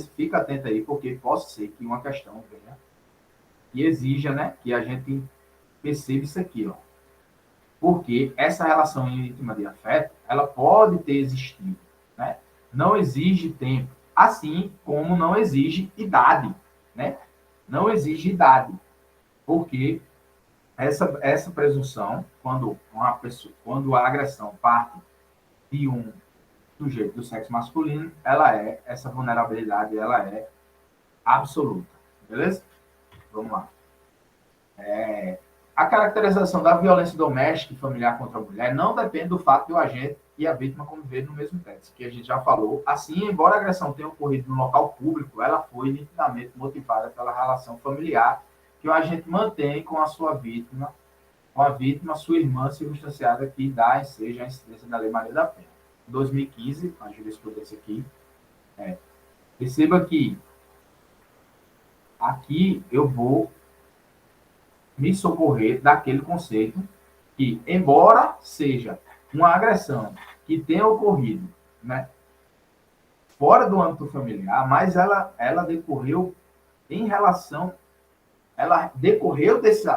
fica atento aí, porque pode ser que uma questão venha e exija, né, que a gente perceba isso aqui, ó. Porque essa relação íntima de afeto, ela pode ter existido, né? Não exige tempo, assim como não exige idade, né? Não exige idade, porque essa presunção, quando a agressão parte de um sujeito do sexo masculino, essa vulnerabilidade, ela é absoluta, beleza? Vamos lá. A caracterização da violência doméstica e familiar contra a mulher não depende do fato de o agente e a vítima conviverem no mesmo teto, que a gente já falou. Assim, embora a agressão tenha ocorrido no local público, ela foi nitidamente motivada pela relação familiar que o agente mantém com a sua vítima, com a vítima, sua irmã circunstanciada, que dá ensejo à incidência da Lei Maria da Penha. Em 2015, a jurisprudência aqui, perceba que aqui eu vou me socorrer daquele conceito que, embora seja uma agressão que tenha ocorrido, né, fora do âmbito familiar, mas ela decorreu em relação, ela decorreu desse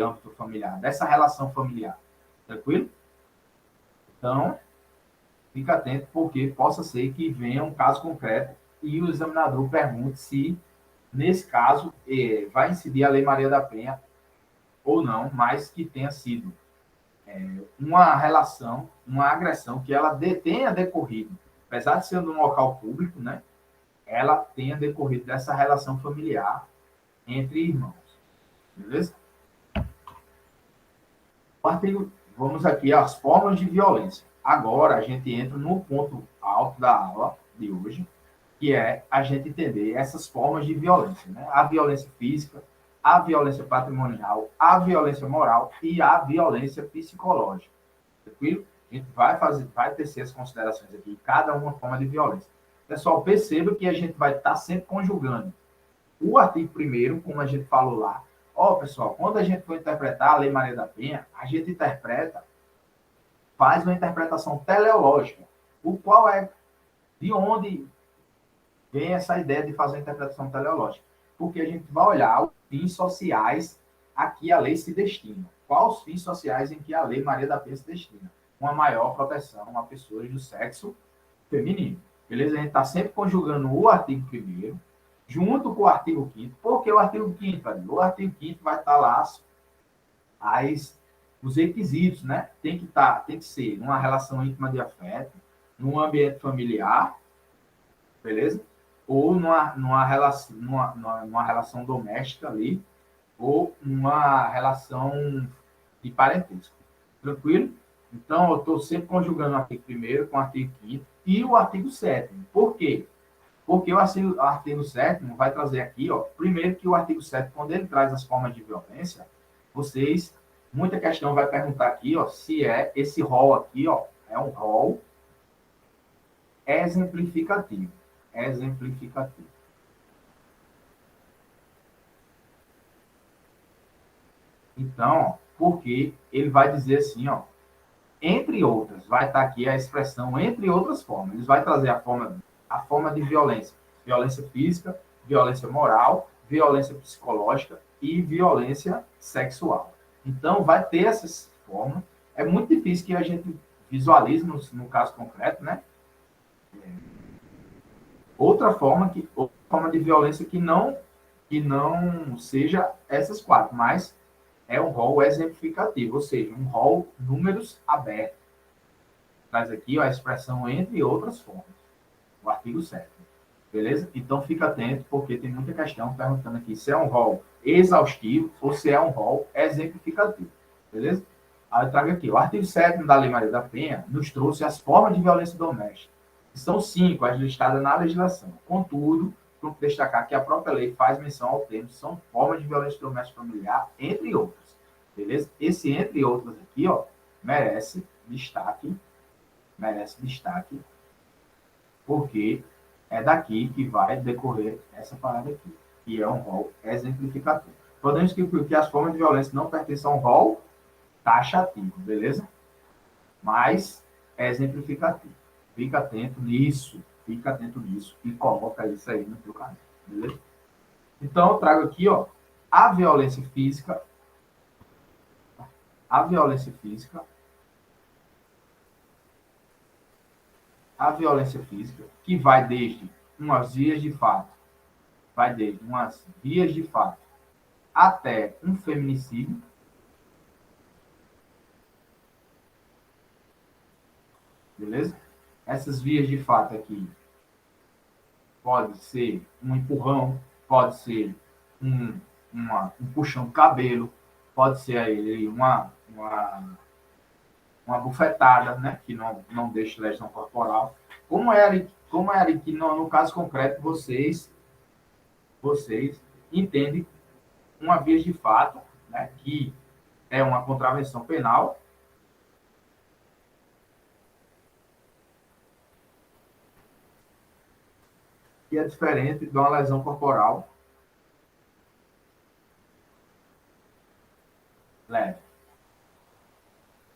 âmbito familiar, dessa relação familiar. Tranquilo? Então, fica atento, porque possa ser que venha um caso concreto e o examinador pergunte se, nesse caso, vai incidir a Lei Maria da Penha ou não, mas que tenha sido uma relação, uma agressão que ela tenha decorrido, apesar de ser num local público, né, ela tenha decorrido dessa relação familiar entre irmãos. Beleza? Vamos aqui às formas de violência. Agora a gente entra no ponto alto da aula de hoje, que é a gente entender essas formas de violência, né? A violência física, a violência patrimonial, a violência moral e a violência psicológica. Tranquilo? A gente vai tecer as considerações aqui, cada uma forma de violência. Pessoal, perceba que a gente vai estar sempre conjugando o artigo 1º, como a gente falou lá. Ó, pessoal, quando a gente for interpretar a Lei Maria da Penha, a gente faz uma interpretação teleológica. O qual é de onde vem essa ideia de fazer a interpretação teleológica? Porque a gente vai olhar os fins sociais a que a lei se destina. Quais os fins sociais em que a Lei Maria da Penha se destina? Uma maior proteção a pessoas do sexo feminino. Beleza? A gente está sempre conjugando o artigo 1º junto com o artigo 5º. Por que o artigo 5º? O artigo 5º vai estar lá os requisitos, né? Tem que ser uma relação íntima de afeto, num ambiente familiar, beleza? Ou numa relação doméstica ali, ou numa relação de parentesco. Tranquilo? Então, eu estou sempre conjugando o artigo 1º com o artigo 5º e o artigo 7º. Por quê? Porque o artigo 7º vai trazer aqui, ó, primeiro que o artigo 7º, quando ele traz as formas de violência, muita questão vai perguntar aqui, ó, se esse rol aqui, ó, é um rol exemplificativo. Exemplificativo. Então, porque ele vai dizer assim, ó, entre outras, vai estar aqui a expressão entre outras formas. Ele vai trazer a forma de violência. Violência física, violência moral, violência psicológica e violência sexual. Então, vai ter essas formas. É muito difícil que a gente visualize no caso concreto, né? Outra forma de violência que não seja essas 4, mas é um rol exemplificativo, ou seja, um rol números abertos. Traz aqui ó, a expressão entre outras formas, o artigo 7º. Beleza? Então, fica atento, porque tem muita questão perguntando aqui se é um rol exaustivo ou se é um rol exemplificativo. Beleza? Aí eu trago aqui, o artigo 7º da Lei Maria da Penha nos trouxe as formas de violência doméstica. São 5 as listadas na legislação. Contudo, tenho que destacar que a própria lei faz menção ao termo, são formas de violência doméstica familiar, entre outras. Beleza? Esse entre outras aqui, ó, merece destaque, porque é daqui que vai decorrer essa parada aqui, que é um rol exemplificativo. Podemos dizer que as formas de violência não pertencem a um rol taxativo, beleza? Mas é exemplificativo. Fica atento nisso. fica atento nisso e coloca isso aí no teu canal, beleza? Então, eu trago aqui, ó, a violência física, a violência física, a violência física, que vai desde umas vias de fato, vai desde umas vias de fato até um feminicídio, beleza? Essas vias de fato aqui pode ser um empurrão, pode ser um puxão de cabelo, pode ser aí uma bufetada, né? Que não deixa lesão corporal. Como é que no caso concreto vocês entendem uma via de fato, né? Que é uma contravenção penal, que é diferente de uma lesão corporal leve.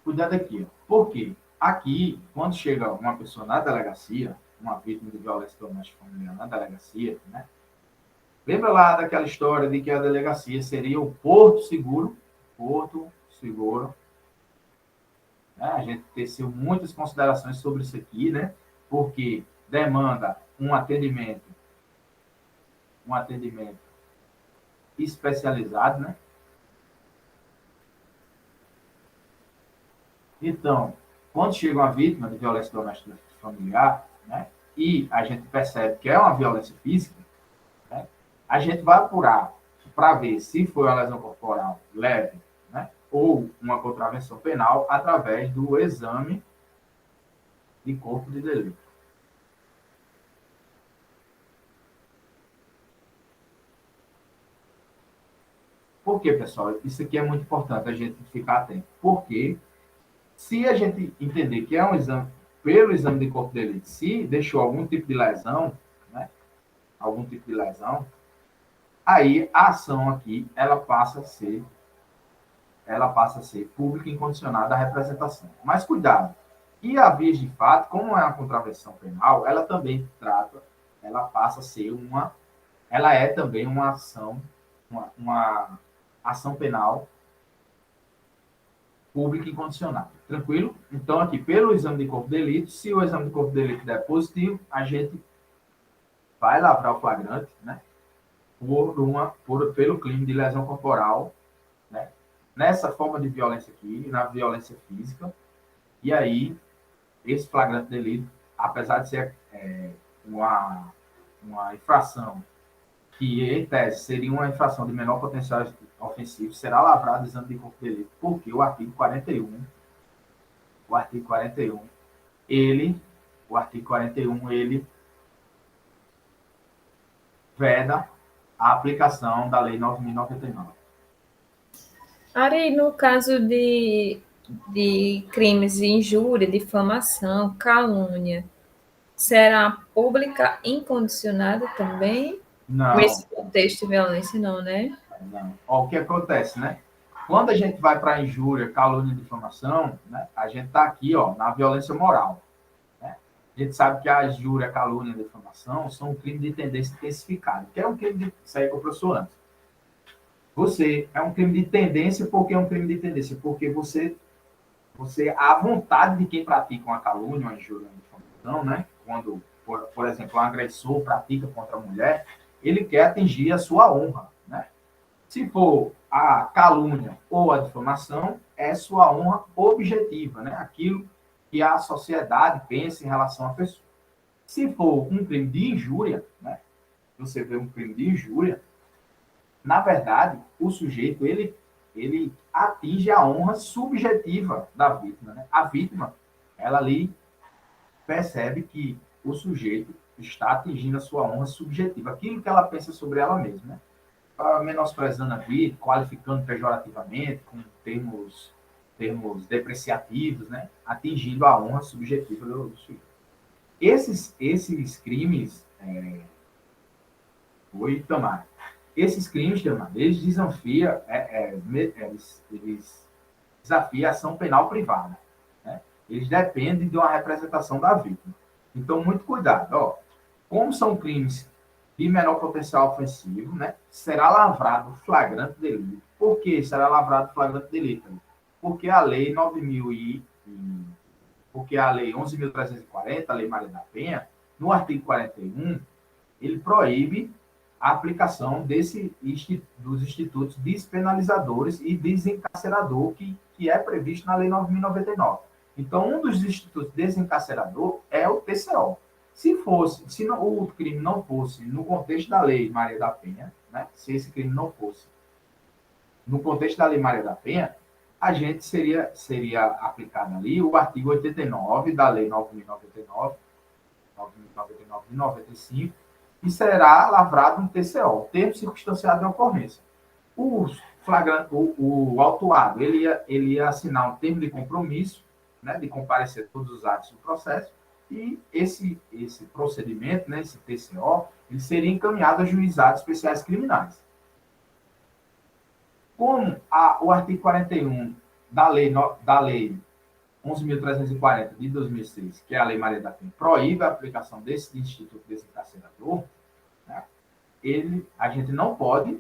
Cuidado aqui, ó. Por quê? Aqui, quando chega uma pessoa na delegacia, uma vítima de violência doméstica familiar na delegacia, né? Lembra lá daquela história de que a delegacia seria o porto seguro? Porto seguro. Né? A gente teceu muitas considerações sobre isso aqui, né? Porque demanda um atendimento especializado, né? Então, quando chega uma vítima de violência doméstica familiar, né? E a gente percebe que é uma violência física, né? A gente vai apurar para ver se foi uma lesão corporal leve, né? Ou uma contravenção penal através do exame de corpo de delito. Por quê, pessoal? Isso aqui é muito importante a gente ficar atento. Porque se a gente entender que é um exame, pelo exame de corpo de delito, se deixou algum tipo de lesão, né? Algum tipo de lesão, aí a ação aqui ela passa a ser pública e incondicionada à representação. Mas cuidado, e a via de fato, como é uma contravenção penal, ela também trata, ela passa a ser ela é também uma ação, uma ação penal pública e condicionada. Tranquilo? Então, aqui, pelo exame de corpo de delito, se o exame de corpo de delito der positivo, a gente vai lavrar o flagrante, né? Pelo crime de lesão corporal, né? Nessa forma de violência aqui, na violência física, e aí, esse flagrante delito, apesar de ser uma infração que, em tese, seria uma infração de menor potencial ofensivo, será lavrado o exame de corpo de delito, porque o artigo 41, ele, o artigo 41, ele veda a aplicação da Lei 9.099. Ari, no caso de crimes de injúria, difamação, calúnia, será pública incondicionada também? Com Não, esse contexto de violência, não, né? não. Ó, o que acontece, né? Quando a gente vai para injúria, calúnia e difamação, né, a gente está aqui, ó, na violência moral. Né? A gente sabe que a injúria, calúnia e difamação são um crime de tendência intensificada, que é um crime de... Isso aí que eu professor antes. Você é um crime de tendência, porque é um crime de tendência? Porque a vontade de quem pratica uma calúnia, uma injúria, uma difamação, né? Quando, por exemplo, um agressor pratica contra a mulher, ele quer atingir a sua honra, né? Se for a calúnia ou a difamação, é sua honra objetiva, né? Aquilo que a sociedade pensa em relação à pessoa. Se for um crime de injúria, né? Você vê um crime de injúria, na verdade, o sujeito ele atinge a honra subjetiva da vítima, né? A vítima, ela ali percebe que o sujeito está atingindo a sua honra subjetiva, aquilo que ela pensa sobre ela mesma, né? Menosprezando a vida, qualificando pejorativamente, com termos depreciativos, né? Atingindo a honra subjetiva do sujeito. Esses crimes, Oi, Tamar. Esses crimes, Tamar, eles desafiam, eles desafiam a ação penal privada, né? Eles dependem de uma representação da vítima. Então, muito cuidado. Ó. como são crimes de menor potencial ofensivo, né, será lavrado flagrante delito. Por que será lavrado flagrante delito? Porque a lei 11.340, a lei Maria da Penha, no artigo 41, ele proíbe a aplicação dos institutos despenalizadores e desencarcerador que é previsto na lei 9.099. Então, um dos institutos desencarcerador é o TCO. Se o crime não fosse no contexto da lei Maria da Penha, né, se esse crime não fosse no contexto da lei Maria da Penha, a gente seria aplicado ali o artigo 89 da lei 9.099 de 95, e será lavrado um TCO, termo circunstanciado de ocorrência. O autuado, ele ia assinar um termo de compromisso, né, de comparecer todos os atos do processo, e esse procedimento, né, esse TCO, ele seria encaminhado a juizados especiais criminais. Como o artigo 41 da lei 11.340 de 2006, que é a Lei Maria da Penha, proíbe a aplicação desse instituto desencarcerador, né, a gente não pode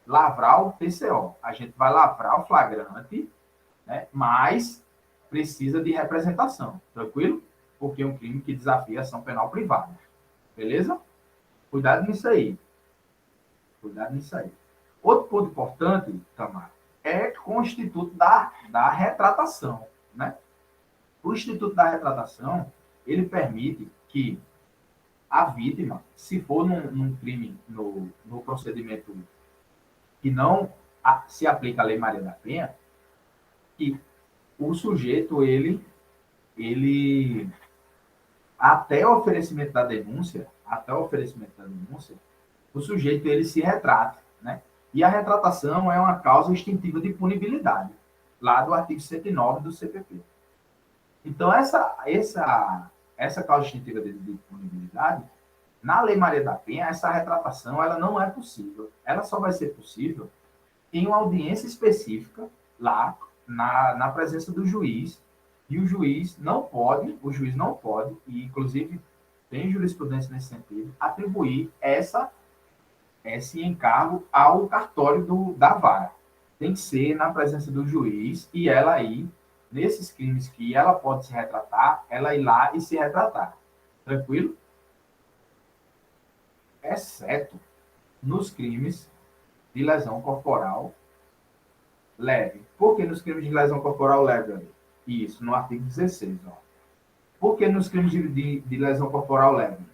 lavrar o TCO. A gente vai lavrar o flagrante, né, mas precisa de representação, tranquilo? Porque é um crime que desafia a ação penal privada. Beleza? Cuidado nisso aí. Cuidado nisso aí. Outro ponto importante, Tamara, é com o Instituto da Retratação, né? O Instituto da Retratação, ele permite que a vítima, se for num crime, no procedimento que não se aplica a Lei Maria da Penha, que o sujeito, ele até o oferecimento da denúncia, o sujeito, ele se retrata, né? E a retratação é uma causa extintiva de punibilidade, lá do artigo 109 do CPP. Então, essa causa extintiva de punibilidade, na Lei Maria da Penha, essa retratação ela não é possível. Ela só vai ser possível em uma audiência específica, lá, na presença do juiz, e o juiz não pode, e inclusive tem jurisprudência nesse sentido, atribuir esse encargo ao cartório da vara. Tem que ser na presença do juiz, e ela aí, nesses crimes que ela pode se retratar, ela ir lá e se retratar. Tranquilo? Exceto nos crimes de lesão corporal leve. Por que nos crimes de lesão corporal leve? Isso, no artigo 16. Ó. Por que nos crimes de lesão corporal leve?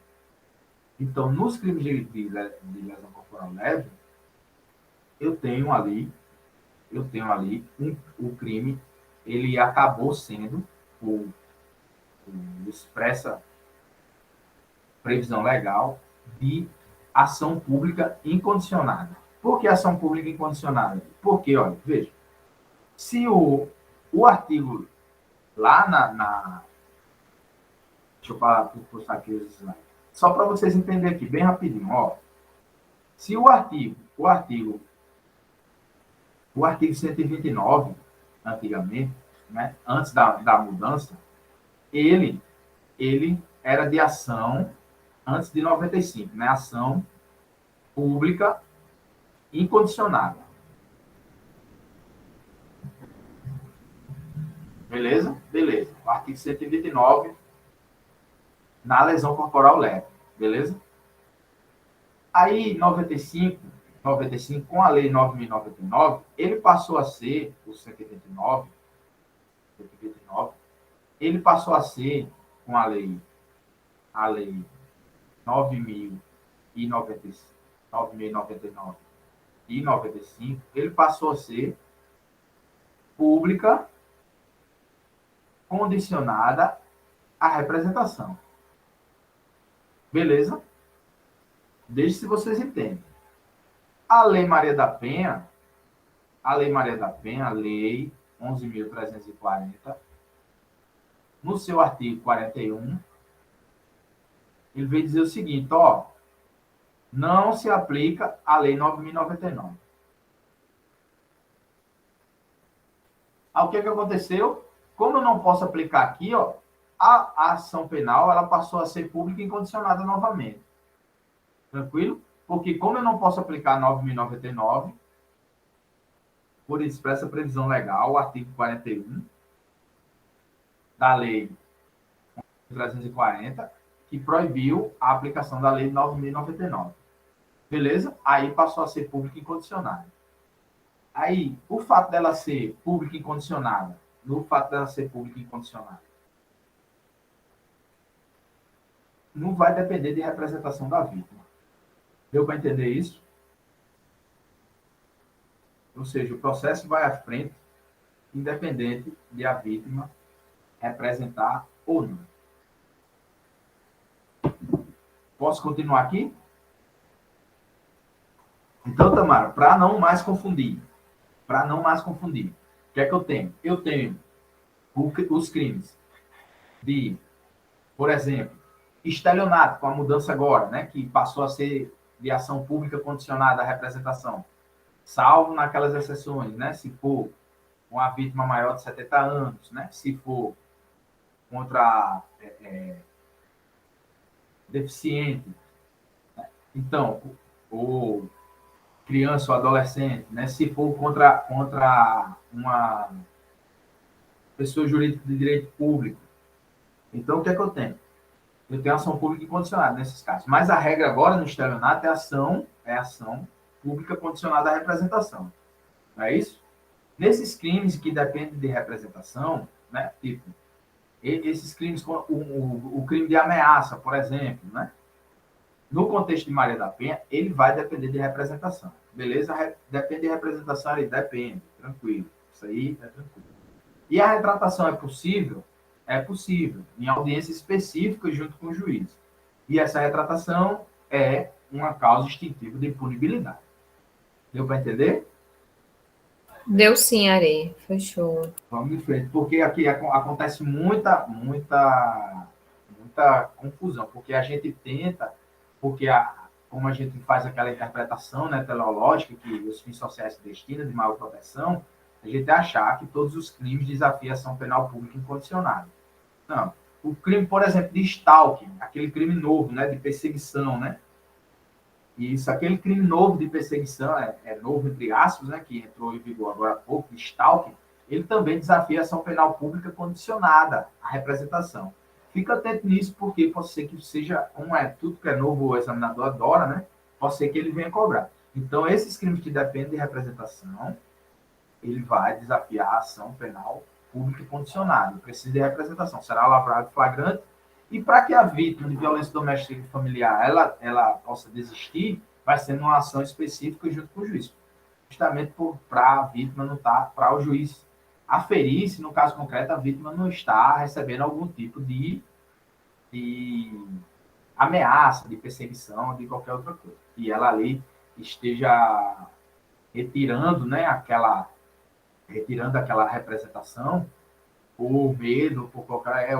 Então, nos crimes de lesão corporal leve, eu tenho ali o crime, ele acabou sendo, por expressa previsão legal, de ação pública incondicionada. Por que ação pública incondicionada? Porque, olha, veja, se o artigo lá deixa eu postar aqui os slides. Só para vocês entenderem aqui, bem rapidinho, ó. Se o artigo 129, antigamente, né, antes da mudança, ele era de ação, antes de 95, né, ação pública incondicionada. Beleza? Beleza. O artigo 129, na lesão corporal leve. Beleza? Aí, 95, com a lei 9.099, ele passou a ser, o 129, ele passou a ser, com a lei 9.099 e 95, ele passou a ser pública condicionada à representação. Beleza? Desde se vocês entendem. A Lei Maria da Penha, a Lei 11.340, no seu artigo 41, ele veio dizer o seguinte, ó, não se aplica a Lei 9.099. Aí o que aconteceu? Como eu não posso aplicar aqui, ó, a ação penal ela passou a ser pública e incondicionada novamente. Tranquilo? Porque como eu não posso aplicar 9.099, por expressa previsão legal, o artigo 41 da lei 340, que proibiu a aplicação da lei 9.099. Beleza? Aí passou a ser pública e incondicionada. Aí, o fato dela ser pública e incondicionada, não vai depender de representação da vítima. Deu para entender isso? Ou seja, o processo vai à frente, independente de a vítima representar ou não. Posso continuar aqui? Então, Tamara, para não mais confundir, o que é que eu tenho? Eu tenho os crimes de, por exemplo, estelionato, com a mudança agora, né, que passou a ser de ação pública condicionada à representação, salvo naquelas exceções, né, se for uma vítima maior de 70 anos, né, se for contra deficiente, então, ou criança ou adolescente, né, se for contra uma pessoa jurídica de direito público. Então, o que é que eu tenho? Eu tenho ação pública incondicionada nesses casos. Mas a regra agora no estelionato é ação pública condicionada à representação. Não é isso? Nesses crimes que dependem de representação, né, tipo, esses crimes, o crime de ameaça, por exemplo, né, no contexto de Maria da Penha, ele vai depender de representação. Beleza? Depende de representação, ele depende. Tranquilo. Isso aí é tranquilo. E a retratação é possível? É possível, em audiência específica junto com o juiz. E essa retratação é uma causa extintiva de punibilidade. Deu para entender? Deu sim, Areia. Foi show. Vamos em frente, porque aqui acontece muita confusão, porque a gente tenta, como a gente faz aquela interpretação, né, teleológica, que os fins sociais se destinam de maior proteção, a gente achar que todos os crimes desafiam a ação penal pública incondicionada. Não. O crime, por exemplo, de stalking, aquele crime novo, né, de perseguição, né? Isso, aquele crime novo de perseguição, novo entre aspas, né, que entrou em vigor agora há pouco, stalking, ele também desafia a ação penal pública condicionada à representação. Fica atento nisso, porque pode ser que seja, tudo que é novo, o examinador adora, né? Pode ser que ele venha cobrar. Então, esses crimes que dependem de representação, ele vai desafiar a ação penal pública condicionada. Precisa de representação. Será lavrado flagrante. E para que a vítima de violência doméstica e familiar ela possa desistir, vai ser numa ação específica junto com o juiz. Justamente para a vítima não estar, para o juiz aferir se, no caso concreto, a vítima não está recebendo algum tipo de ameaça, de perseguição, de qualquer outra coisa. E ela ali esteja retirando, né, aquela representação por medo, por qualquer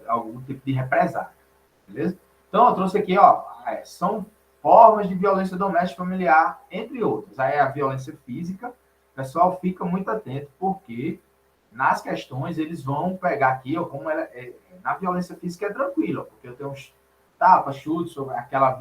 algum tipo de represália, beleza? Então, eu trouxe aqui, são formas de violência doméstica familiar, entre outras. Aí a violência física, o pessoal fica muito atento, porque nas questões eles vão pegar aqui, como na violência física é tranquilo, porque eu tenho uns tapas, chutes, sobre aquela